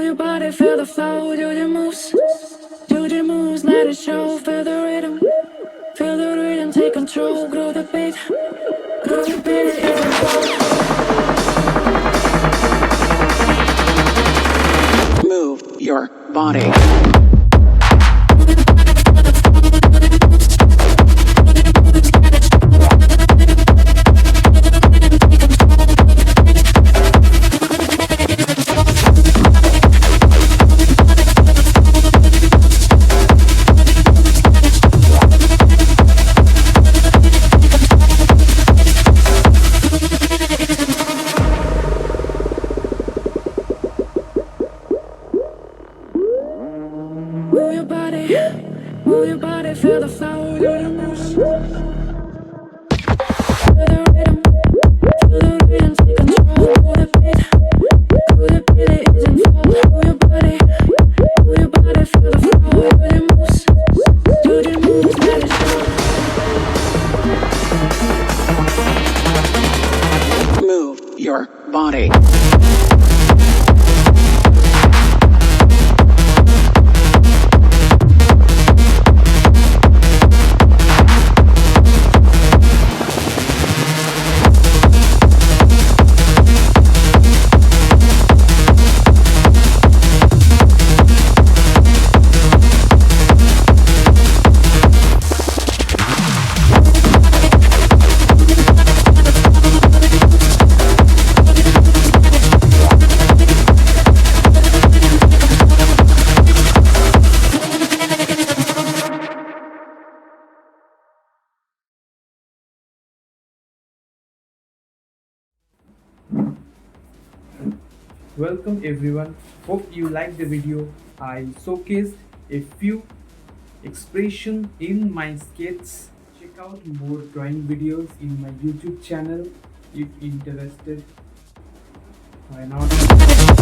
your body, feel the flow, do your moves, let it show, feel the rhythm, take control, grow the beat, it isn't cold. Move your body. Move your body, feel the flow, do your moves. Feel the rhythm, take control, grow the beat, it isn't cold. Move your body, feel the flow, do your moves, let it show. Move your body. Welcome everyone, hope you liked the video. I showcased a few expression in my sketches. Check out more drawing videos in my YouTube channel if interested. Why not?